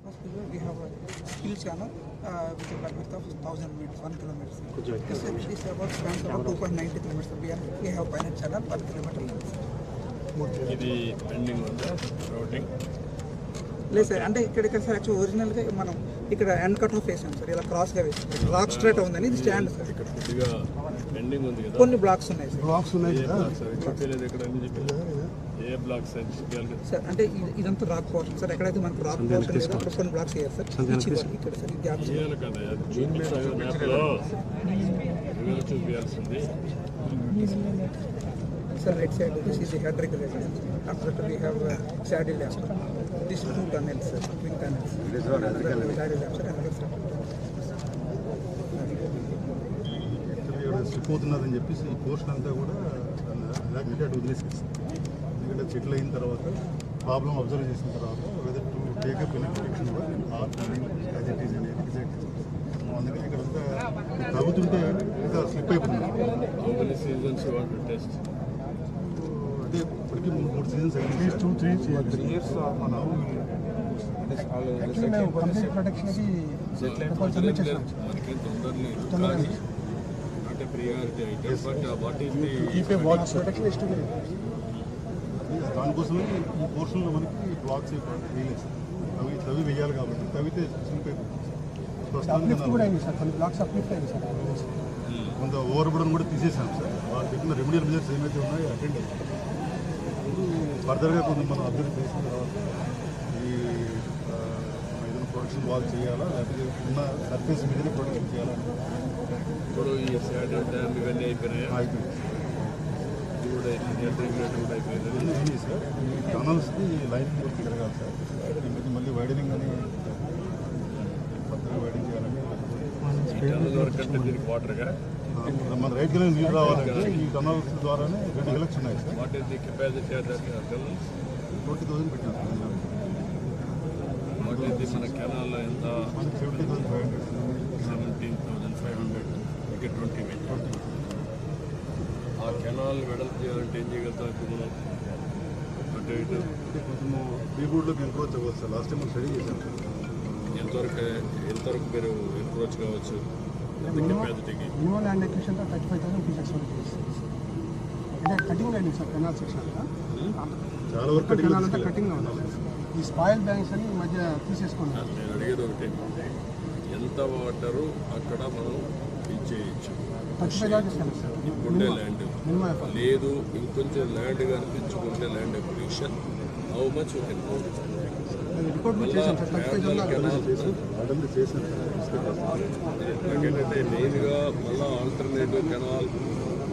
Hospital, we have a skill channel with a bandwidth of 1,000 meters, 1 kilometer. This about spans about 2.90 kilometers. We have pilot channel 1 kilometer length. ఇది pending ఉందా routing? లేదు sir, అంటే ఇక్కడ sir actual ఒరిజినల్గా మనం ఇక్కడ end cut off వేసాం sir, ఇలా క్రాస్గా వేసాం. రాక్ స్ట్రైట్ ఉందని ఇది స్టాండ్ సార్. ఇక్కడ కొద్దిగా పెండింగ్ ఉంది కదా, కొన్ని బ్లాక్స్ ఉన్నాయి సార్. బ్లాక్స్ ఉన్నాయి చెప్పలేదు ఇక్కడ అన్ని చెప్పలేదు. ఏ బ్లాక్స్ సార్ అంటే ఇదంతా రాక్ పోర్షన్ సార్. ఎక్కడైతే మనకు రాక్ పోర్షన్ లేదో అక్కడ కొన్ని బ్లాక్స్ వేయాలి సార్. ఇక్కడ సార్ గ్యాప్ చేయాలి కదా, అది చూపించాలి మ్యాప్లో చూపించాల్సింది. Sir, right side, this is the head regulator. After that, we have saddle lamp. This is 2 tunnels, sir, twin tunnels. This one is saddle lamp, sir, another sir. Slip అవుతున్నారని చెప్పేసి ఈ portion అంతా కూడా అలాగే వదిలేసేసి, ఎందుకంటే సెటిల్ అయిన తర్వాత problem observe చేసిన తర్వాత whether to take up any protection as it is అనేది డిసైడ్ చేస్తాం. అందుకని ఇక్కడంతా తగ్గుతుంటే ఇంకా స్లిప్ అయిపోతుంది. అంటే ఇప్పటికీ 3 సీజన్స్ అయింది. 2-3 years మన దానికోసమే ఈ పోర్షన్లో మనకి బ్లాక్స్ వేయలేదు. తవి వేయాలి కాబట్టి తవితే స్లిప్ అయిపోతుంది. కొంత ఓవర్బుడన్ కూడా తీసేసాం సార్. వాళ్ళు పెట్టిన రెమెడియల్ మెజర్స్ ఏమైతే ఉన్నాయో అటెండ్ అయ్యాయి. ఫర్దర్గా కొంచెం మనం అబ్జర్వ్ చేసిన తర్వాత ఈ ఏదైనా ప్రొడక్షన్ వాల్ చేయాలా, లేకపోతే ఉన్న సర్ఫేస్ మీదనే ప్రొడక్షన్ చేయాలా. ఇప్పుడు ఈ శాటిల్ డ్యామ్ ఇవన్నీ అయిపోయినాయి. అయిపోయింది సార్. ఈ టనల్స్కి లైన్ వర్క్ జరగాలి సార్. మళ్ళీ వైడనింగ్ అని కొత్తగా వైడింగ్ చేయాలని వాటర్గా మన రైట్ గా నీళ్ళు రావాలంటే ఈ టనల్స్ ద్వారానే 2 ఎలక్స్ ఉన్నాయి sir. What is the capacity of that tunnel? 20,000 పెట్టారు. వాట్ ఈస్ ది మన కెనాల్లో ఎంత? 17,500. 17,500 ఇంకా 20. ఆ కెనాల్ వెడల్పు చేయాలంటే ఏం చేయగలుగుతాం ఇప్పుడు మనం? అటు ఇటు కొంచెము బీబోర్డ్లోకి ఎంక్రోచ్ అవ్వచ్చు సార్. లాస్ట్ టైం మనం స్టడీ చేశాం సార్. ఎంతవరకు మీరు ఎంక్రోచ్ కావచ్చు కెపాసిటీకి? మినిమం ల్యాండ్ ఎక్విషన్ 35,000 క్యూసెక్స్ వరకు అంటే కటింగ్ అయింది సార్. కెనాల్ సెక్షన్ చాలా వరకు కెనాల్ అంతా కటింగ్లో ఉంది. ఈ స్పాయిల్ బ్యాంక్స్ అని ఈ మధ్య తీసేసుకున్నాం. నేను అడిగేది ఒకటే, ఎంత వాటరు అక్కడ మనం ఇచ్చేయచ్చు? 35,000 ఇస్తాను సార్. ఉండే ల్యాండ్ మినిమం లేదు, ఇంకొంచెం ల్యాండ్ కనిపించుకుంటే land acquisition how much report చేశాం సార్. 35,000 నాకేంటంటే మెయిన్గా మళ్ళీ ఆల్టర్నేటివ్ కెనాల్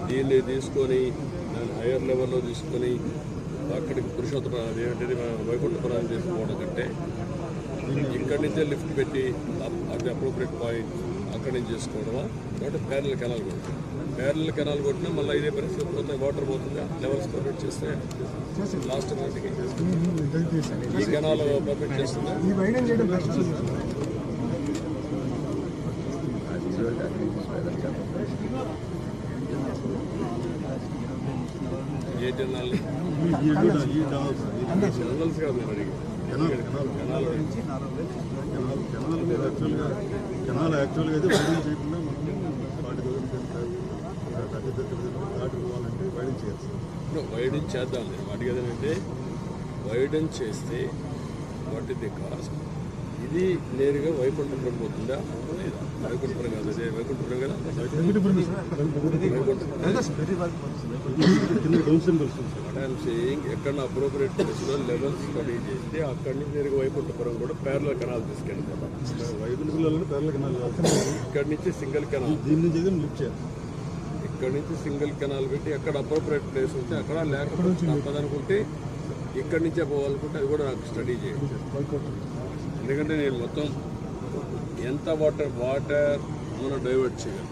దీన్ని తీసుకొని దాన్ని హైయర్ లెవెల్లో తీసుకొని అక్కడికి పురుషోత్తరం అదేంటది వైకుంఠపురాన్ని తీసుకోవడం కంటే ఇక్కడి నుంచే లిఫ్ట్ పెట్టి అది అప్రోప్రియట్ పాయింట్ అక్కడి నుంచి చేసుకోవడమా, కాబట్టి ప్యారల్ కెనాల్ కొట్టాం. ప్యారల్ కెనాల్ కొట్టినా మళ్ళీ ఇదే పరిస్థితి పోతే వాటర్ పోతుందా, లెవెల్స్ పర్మిట్ చేస్తే లాస్ట్ నాటికి ఈ కెనాల్ పర్మిట్ చేస్తుందా? ఈ వైడెన్ చేయడం బెస్ట్ సొల్యూషన్. ఏ కెనాల్? కెనాల్స్ కాదు నేను అడిగి. కెనాల్ యాక్చువల్గా అయితే వైడింగ్ చేయకుండా మనం 40,000 దాటి పోవాలంటే వైడింగ్ చేయాలి సార్. వైడెన్ చేద్దాం. నేను అడిగేదంటే వైడెన్ చేస్తే వాట్ ఇస్ ది కాస్ట్? ఇది నేరుగా వైకుంఠపురం పోతుందా లేదా? వైకుంఠపురం కాదు, అదే వైకుంఠపురం కదా. ఎక్కడ అప్రోప్రియట్ ప్లేస్లో లెవెల్స్ స్టడీ చేస్తే అక్కడి నుంచి నేరుగా వైకుంఠపురం కూడా ప్యారలల్ కెనాల్ తీసుకెళ్ళిపోతాం. వైకుంఠపురంలో ప్యారలల్ కెనాల్ ఇక్కడి నుంచి సింగిల్ కెనాల్, దీని నుంచి లిఫ్ట్ చేయాలి. ఇక్కడి నుంచి సింగిల్ కెనాల్ పెట్టి ఎక్కడ అప్రోప్రియట్ ప్లేస్ ఉంటే అక్కడ, లేకపోతే తప్పదనుకుంటే ఇక్కడి నుంచే పోవాలనుకుంటే అది కూడా నాకు స్టడీ చేయాలి. ఎందుకంటే నేను మొత్తం ఎంత వాటర్ మనం డైవర్ట్ చేయగలం.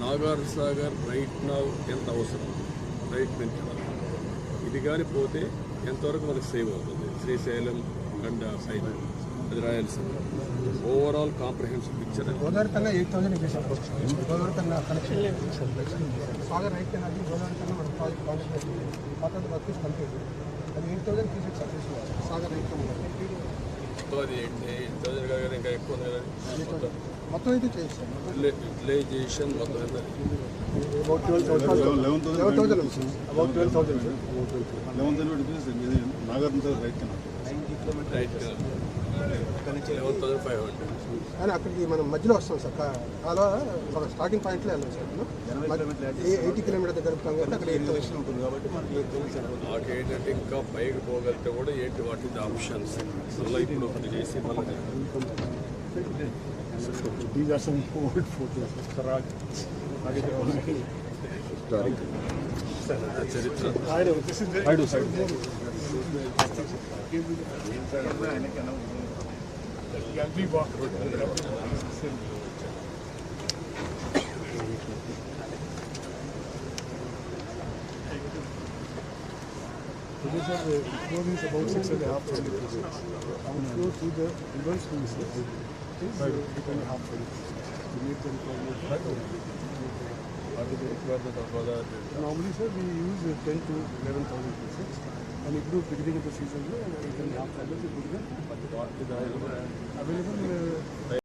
నాగార్ సాగర్ రైట్ నా ఎంత అవసరం, రైట్ పెంచాలి. ఇది కానీ పోతే ఎంతవరకు మనకు సేవ్ అవుతుంది? శ్రీశైలం అండ్ సైడ్ అది Rayalaseema overall comprehensive picture. Godavari కన్నా 8,000 ఇచ్చేసాం. గోదావరి కన్నా connection Sagar right canal Godavari కన్నా మనం ప్రాజెక్ట్ వర్క్ కంప్లీట్. అది 8,000 క్యూసెక్ సర్వీస్ సాగర్ రైట్ మొత్తం అది 8,000 కాదు ఇంకా ఎక్కువ ఉంది కదా మొత్తం మొత్తం అయితే చేస్తాం యూటిలైజేషన్ మొత్తం ఎంత? అబౌట్ 12,000 11,000 అబౌట్ 12,000 సార్ 11,000 rupees ఇది నాగార్జున రైట్ కింద రైట్ 11,500. కానీ అక్కడికి మనం మధ్యలో వస్తాం సార్ అలా మన స్టార్టింగ్ పాయింట్లో వెళ్ళాం సార్ మనం 80 కిలోమీటర్ దగ్గర గలుపుతాం కాబట్టి అక్కడ 8,000 ఉంటుంది కాబట్టి మనకి 8,000 నాకు ఏంటంటే ఇంకా పైకి పోగలిగితే కూడా ఏంటి వాటి ఆప్షన్స్ మళ్ళీ ఇప్పుడు ఒకటి చేసి మళ్ళీ These are some old photos. Saraj. Historic. చరిత్ర I know. This is the. I do. Sir. Gallery walk road. This is the floor is about 6.5 centimeters. Outflow to the reverse is 8.5 centimeters. To make them normally, sir, we use 10 to 11,000 pieces. And if you do beginning of the season, 8.5 centimeters, available